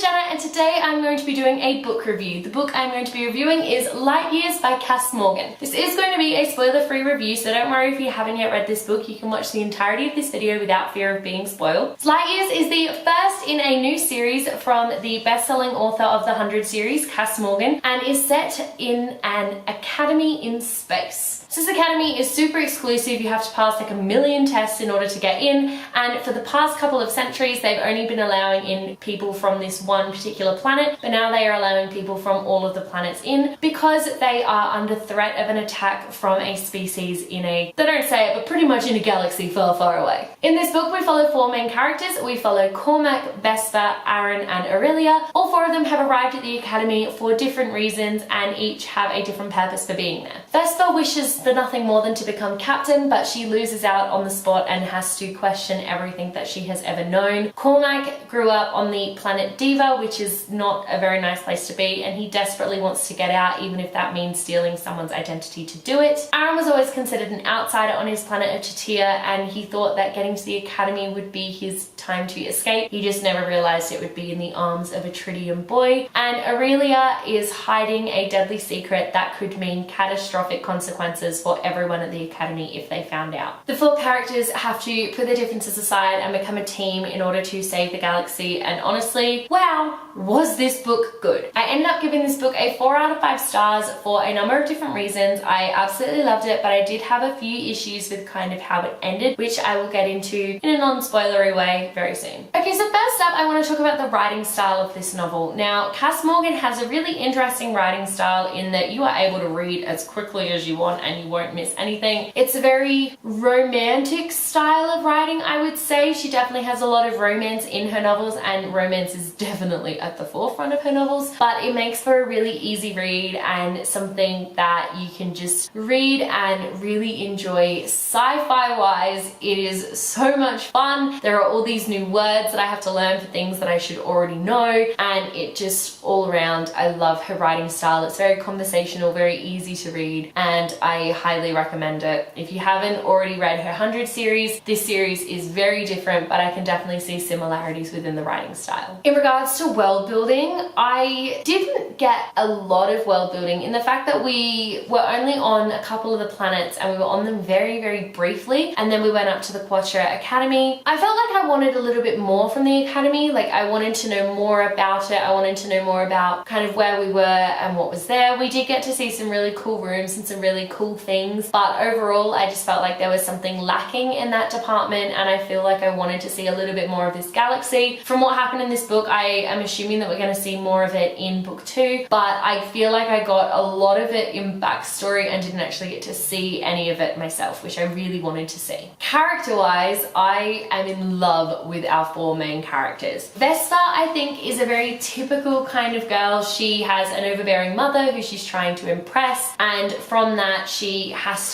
Jenna, and today I'm going to be doing a book review. The book I'm going to be reviewing is Light Years by Kass Morgan. This is going to be a spoiler-free review, so don't worry if you haven't yet read this book. You can watch the entirety of this video without fear of being spoiled. Light Years is the first in a new series from the best-selling author of the 100 series, Kass Morgan, and is set in an academy in space. So this academy is super exclusive. You have to pass like 1 million tests in order to get in, and for the past couple of centuries they've only been allowing in people from this one particular planet, but now they are allowing people from all of the planets in because they are under threat of an attack from a species in a, they don't say it, but pretty much in a galaxy far, far away. In this book we follow 4 main characters. We follow Cormac, Vesper, Aaron and Aurelia. All 4 of them have arrived at the academy for different reasons and each have a different purpose for being there. Vesper wishes for nothing more than to become captain, but she loses out on the spot and has to question everything that she has ever known. Cormac grew up on the planet Diva, which is not a very nice place to be, and he desperately wants to get out, even if that means stealing someone's identity to do it. Aaron was always considered an outsider on his planet of Chatia, and he thought that getting to the academy would be his time to escape. He just never realized it would be in the arms of a Tridian boy. And Aurelia is hiding a deadly secret that could mean catastrophic consequences for everyone at the academy if they found out. The 4 characters have to put their differences aside and become a team in order to save the galaxy, and honestly, wow, was this book good. I ended up giving this book a 4 out of 5 stars for a number of different reasons. I absolutely loved it, but I did have a few issues with kind of how it ended, which I will get into in a non-spoilery way very soon. Okay, so first up I want to talk about the writing style of this novel. Now, Kass Morgan has a really interesting writing style in that you are able to read as quickly as you want and you won't miss anything. It's a very romantic style of writing, I would say. She definitely has a lot of romance in her novels, and romance is definitely at the forefront of her novels, but it makes for a really easy read and something that you can just read and really enjoy. Sci-fi wise, it is so much fun. There are all these new words that I have to learn for things that I should already know, and it just all around, I love her writing style. It's very conversational, very easy to read, and I highly recommend it. If you haven't already read her 100 series, this series is very different, but I can definitely see similarities within the writing style. In regards to world building, I didn't get a lot of world building in the fact that we were only on a couple of the planets and we were on them very, very briefly, and then we went up to the Quattro Academy. I felt like I wanted a little bit more from the academy. Like, I wanted to know more about it. I wanted to know more about kind of where we were and what was there. We did get to see some really cool rooms and some really cool things, but overall I just felt like there was something lacking in that department, and I feel like I wanted to see a little bit more of this galaxy. From what happened in this book, I am assuming that we're going to see more of it in book 2, but I feel like I got a lot of it in backstory and didn't actually get to see any of it myself, which I really wanted to see. Character-wise, I am in love with our 4 main characters. Vesper, I think, is a very typical kind of girl. She has an overbearing mother who she's trying to impress, and from that she also has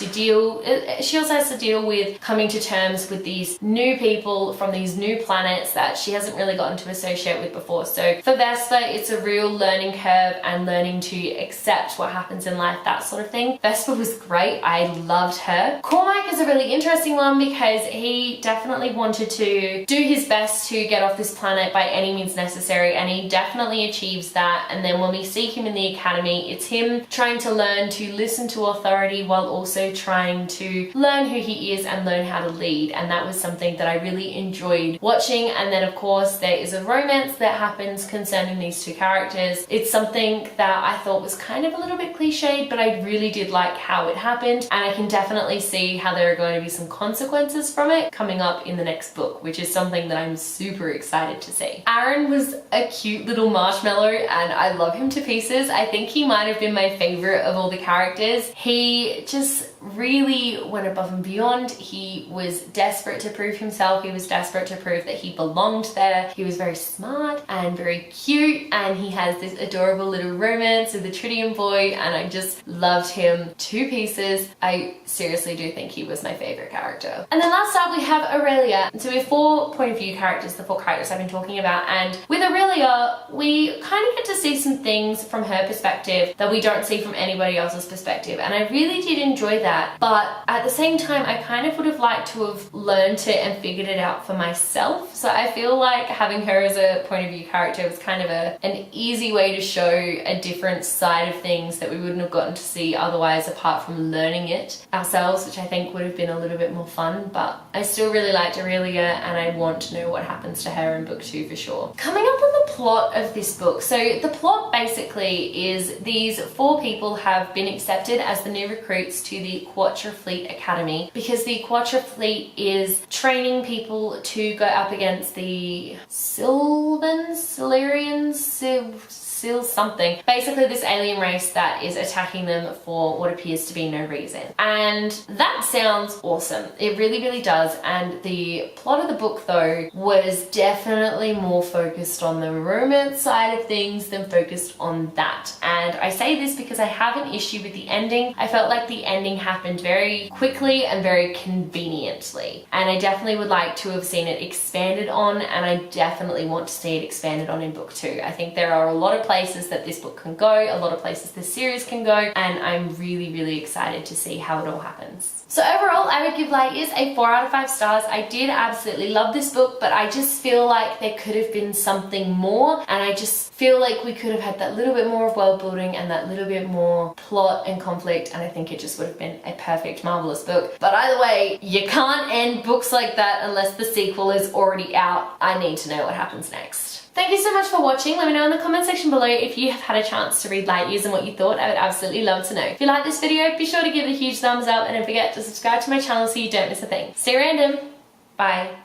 to deal with coming to terms with these new people from these new planets that she hasn't really gotten to associate with before. So for Vesper, it's a real learning curve and learning to accept what happens in life, that sort of thing. Vesper was great. I loved her. Cormac is a really interesting one because he definitely wanted to do his best to get off this planet by any means necessary, and he definitely achieves that. And then when we see him in the academy, it's him trying to learn to listen to authority while also trying to learn who he is and learn how to lead, and that was something that I really enjoyed watching. And then of course there is a romance that happens concerning these 2 characters. It's something that I thought was kind of a little bit cliched, but I really did like how it happened, and I can definitely see how there are going to be some consequences from it coming up in the next book, which is something that I'm super excited to see. Aaron was a cute little marshmallow and I love him to pieces. I think he might have been my favorite of all the characters. He just really went above and beyond. He was desperate to prove himself. He was desperate to prove that he belonged there. He was very smart and very cute, and he has this adorable little romance with the Tridian boy, and I just loved him to pieces. I seriously do think he was my favorite character. And then last up we have Aurelia. So we have 4 point of view characters, the 4 characters I've been talking about, and with Aurelia we kind of get to see some things from her perspective that we don't see from anybody else's perspective, and I really did enjoy that. that, but at the same time I kind of would have liked to have learned it and figured it out for myself. So I feel like having her as a point of view character was kind of an easy way to show a different side of things that we wouldn't have gotten to see otherwise, apart from learning it ourselves, which I think would have been a little bit more fun. But I still really liked Aurelia and I want to know what happens to her in book 2 for sure. Coming up on the plot of this book. So the plot basically is these 4 people have been accepted as the new recruits to the Quattro Fleet Academy because the Quattro Fleet is training people to go up against the Silurians, something. Basically this alien race that is attacking them for what appears to be no reason. And that sounds awesome. It really, really does. And the plot of the book though was definitely more focused on the romance side of things than focused on that. And I say this because I have an issue with the ending. I felt like the ending happened very quickly and very conveniently. And I definitely would like to have seen it expanded on, and I definitely want to see it expanded on in book 2. I think there are a lot of places that this book can go, a lot of places this series can go, and I'm really, really excited to see how it all happens. So overall, I would give Light Years a 4 out of 5 stars. I did absolutely love this book, but I just feel like there could have been something more, and I just feel like we could have had that little bit more of world building and that little bit more plot and conflict, and I think it just would have been a perfect, marvelous book. But either way, you can't end books like that unless the sequel is already out. I need to know what happens next. Thank you so much for watching. Let me know in the comment section below if you have had a chance to read Light Years and what you thought. I would absolutely love to know. If you like this video, be sure to give it a huge thumbs up and don't forget to subscribe to my channel so you don't miss a thing. Stay random. Bye.